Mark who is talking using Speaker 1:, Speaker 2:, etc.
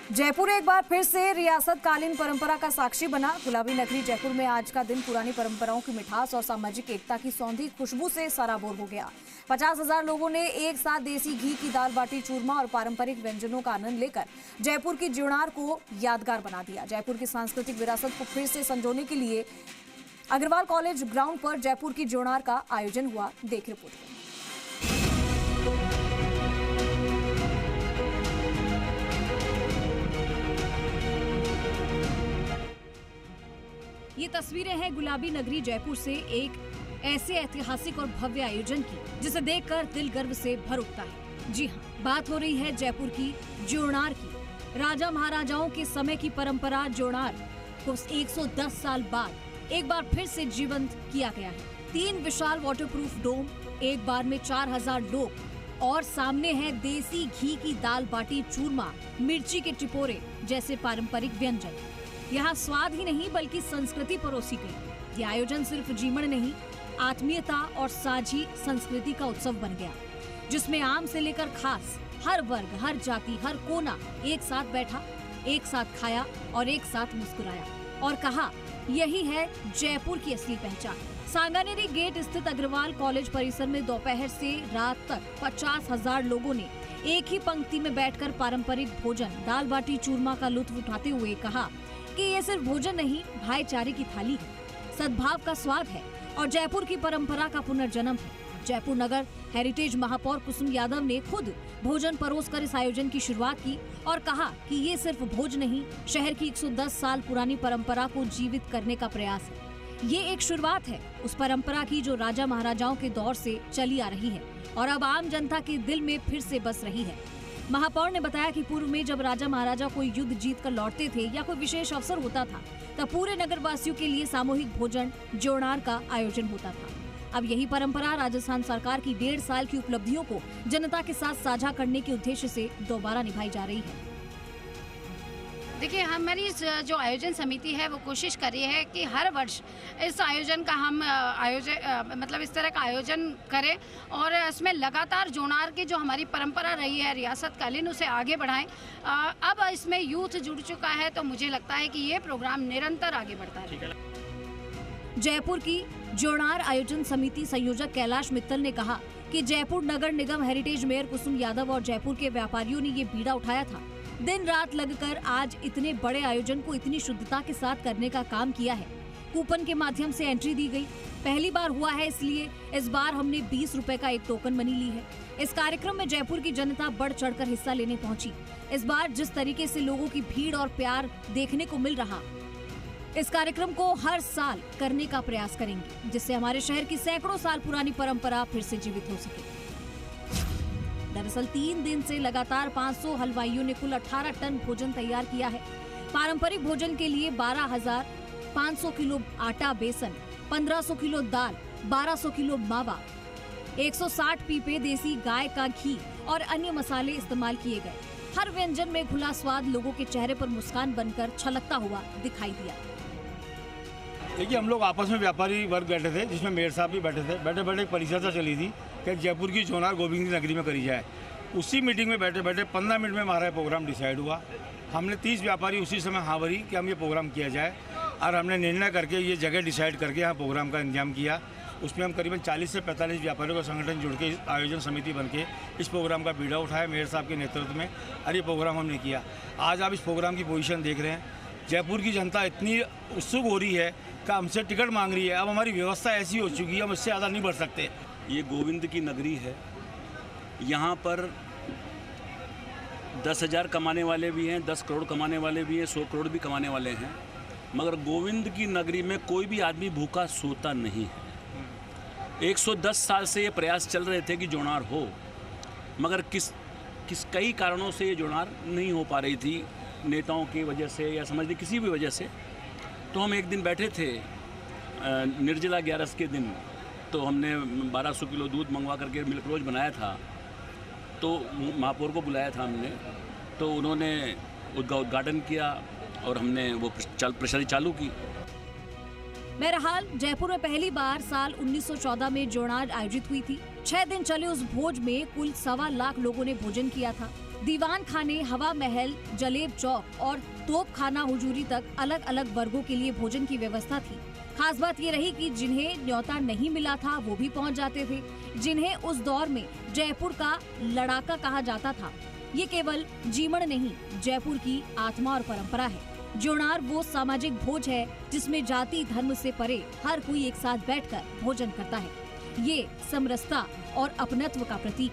Speaker 1: जयपुर एक बार फिर से रियासत कालीन परंपरा का साक्षी बना। गुलाबी नगरी जयपुर में आज का दिन पुरानी परंपराओं की मिठास और सामाजिक एकता की सौंधी खुशबू से सराबोर हो गया। 50,000 लोगों ने एक साथ देसी घी की दाल बाटी चूरमा और पारंपरिक व्यंजनों का आनंद लेकर जयपुर की ज्योनार को यादगार बना दिया। जयपुर की सांस्कृतिक विरासत को फिर से संजोने के लिए अग्रवाल कॉलेज ग्राउंड पर जयपुर की ज्योनार का आयोजन हुआ। देख रिपोर्ट। ये तस्वीरें हैं गुलाबी नगरी जयपुर से एक ऐसे ऐतिहासिक और भव्य आयोजन की जिसे देखकर दिल गर्व से भर उठता है। जी हाँ, बात हो रही है जयपुर की ज्योनार की। राजा महाराजाओं के समय की परंपरा ज्योनार को 110 साल बाद एक बार फिर से जीवंत किया गया है। 3 विशाल वाटरप्रूफ डोम, एक बार में 4000 लोग और सामने है देसी घी की दाल बाटी चूरमा, मिर्ची के टिपोरे जैसे पारंपरिक व्यंजन। यहाँ स्वाद ही नहीं बल्कि संस्कृति परोसी गई। ये आयोजन सिर्फ जीवन नहीं, आत्मीयता और साझी संस्कृति का उत्सव बन गया, जिसमें आम से लेकर खास हर वर्ग, हर जाति, हर कोना एक साथ बैठा, एक साथ खाया और एक साथ मुस्कुराया और कहा, यही है जयपुर की असली पहचान। सांगानेरी गेट स्थित अग्रवाल कॉलेज परिसर में दोपहर से रात तक 50,000 लोगों ने एक ही पंक्ति में बैठकर पारंपरिक भोजन दाल बाटी चूरमा का लुत्फ उठाते हुए कहा कि ये सिर्फ भोजन नहीं, भाईचारे की थाली है, सद्भाव का स्वाद है और जयपुर की परंपरा का पुनर्जन्म है। जयपुर नगर हेरिटेज महापौर कुसुम यादव ने खुद भोजन परोसकर इस आयोजन की शुरुआत की और कहा कि ये सिर्फ भोज नहीं, शहर की 110 साल पुरानी परंपरा को जीवित करने का प्रयास है। ये एक शुरुआत है उस परंपरा की जो राजा महाराजाओं के दौर से चली आ रही है और अब आम जनता के दिल में फिर से बस रही है। महापौर ने बताया कि पूर्व में जब राजा महाराजा कोई युद्ध जीत कर लौटते थे या कोई विशेष अवसर होता था, तब पूरे नगर वासियों के लिए सामूहिक भोजन ज्योनार का आयोजन होता था। अब यही परंपरा राजस्थान सरकार की 1.5 साल की उपलब्धियों को जनता के साथ साझा करने के उद्देश्य से दोबारा निभाई जा रही है।
Speaker 2: देखिए, हमारी जो आयोजन समिति है वो कोशिश कर रही है कि हर वर्ष इस आयोजन का हम मतलब इस तरह का आयोजन करें और इसमें लगातार ज्योनार की जो हमारी परंपरा रही है रियासत कालीन उसे आगे बढ़ाएं। अब इसमें यूथ जुड़ चुका है तो मुझे लगता है कि ये प्रोग्राम निरंतर आगे बढ़ता है।
Speaker 1: जयपुर की ज्योनार आयोजन समिति संयोजक कैलाश मित्तल ने कहा कि जयपुर नगर निगम हेरिटेज मेयर कुसुम यादव और जयपुर के व्यापारियों ने ये बीड़ा उठाया था। दिन रात लगकर आज इतने बड़े आयोजन को इतनी शुद्धता के साथ करने का काम किया है। कूपन के माध्यम से एंट्री दी गई, पहली बार हुआ है, इसलिए इस बार हमने 20 रुपए का एक टोकन मनी ली है। इस कार्यक्रम में जयपुर की जनता बढ़ चढ़कर हिस्सा लेने पहुंची। इस बार जिस तरीके से लोगों की भीड़ और प्यार देखने को मिल रहा, इस कार्यक्रम को हर साल करने का प्रयास करेंगे, जिससे हमारे शहर की सैकड़ों साल पुरानी परंपरा फिर से जीवित हो सके। दरअसल 3 दिन से लगातार 500 हलवाइयों ने कुल 18 टन भोजन तैयार किया है। पारंपरिक भोजन के लिए 12,500 किलो आटा बेसन, 1500 किलो दाल, 1200 किलो मावा, 160 पीपे देसी गाय का घी और अन्य मसाले इस्तेमाल किए गए। हर व्यंजन में घुला स्वाद लोगों के चेहरे पर मुस्कान बनकर छलकता हुआ दिखाई दिया।
Speaker 3: देखिए, हम लोग आपस में व्यापारी वर्ग बैठे थे, जिसमें मेयर साहब भी बैठे थे। बैठे बैठे एक परिचर्चा चली थी कि जयपुर की ज्योनार गोविंद नगरी में करी जाए। उसी मीटिंग में बैठे बैठे 15 मिनट में हमारा प्रोग्राम डिसाइड हुआ। हमने 30 व्यापारी उसी समय हाँ भरी कि हम ये प्रोग्राम किया जाए और हमने निर्णय करके ये जगह डिसाइड करके यहाँ प्रोग्राम का इंतजाम किया। उसमें हम करीबन 40 से 45 व्यापारियों का संगठन जुड़ के आयोजन समिति बन के इस प्रोग्राम का बीड़ा उठाया मेयर साहब के नेतृत्व में, और ये प्रोग्राम हमने किया। आज आप इस प्रोग्राम की पोजीशन देख रहे हैं। जयपुर की जनता इतनी उत्सुक हो रही है कि हमसे टिकट मांग रही है। अब हमारी व्यवस्था ऐसी हो चुकी है, हम इससे ज़्यादा नहीं बढ़ सकते।
Speaker 4: ये गोविंद की नगरी है। यहाँ पर 10,000 कमाने वाले भी हैं, 10 करोड़ कमाने वाले भी हैं, 100 करोड़ भी कमाने वाले हैं, मगर गोविंद की नगरी में कोई भी आदमी भूखा सोता नहीं है। 110 साल से ये प्रयास चल रहे थे कि ज्योनार हो, मगर कई कारणों से ये ज्योनार नहीं हो पा रही थी, नेताओं की वजह से या समझ लीजिए किसी भी वजह से। तो हम एक दिन बैठे थे निर्जला 11 के दिन, तो हमने 1200 किलो दूध मंगवा करके मिल्क रोज बनाया था। तो महापौर को बुलाया था हमने, तो उन्होंने उसका उद्घाटन किया और हमने वो प्रसादी चालू की।
Speaker 1: बहरहाल जयपुर में पहली बार साल 1914 में ज्योनार आयोजित हुई थी। 6 दिन चले उस भोज में कुल 1.25 लाख लोगों ने भोजन किया था। दीवान खाने, हवा महल, जलेब चौक और तोप खाना हुजूरी तक अलग अलग वर्गों के लिए भोजन की व्यवस्था थी। खास बात ये रही कि जिन्हें न्योता नहीं मिला था वो भी पहुंच जाते थे, जिन्हें उस दौर में जयपुर का लड़ाका कहा जाता था। ये केवल जीमण नहीं, जयपुर की आत्मा और परंपरा है। ज्योनार वो सामाजिक भोज है जिसमें जाति धर्म से परे हर कोई एक साथ बैठकर भोजन करता है। ये समरसता और अपनत्व का प्रतीक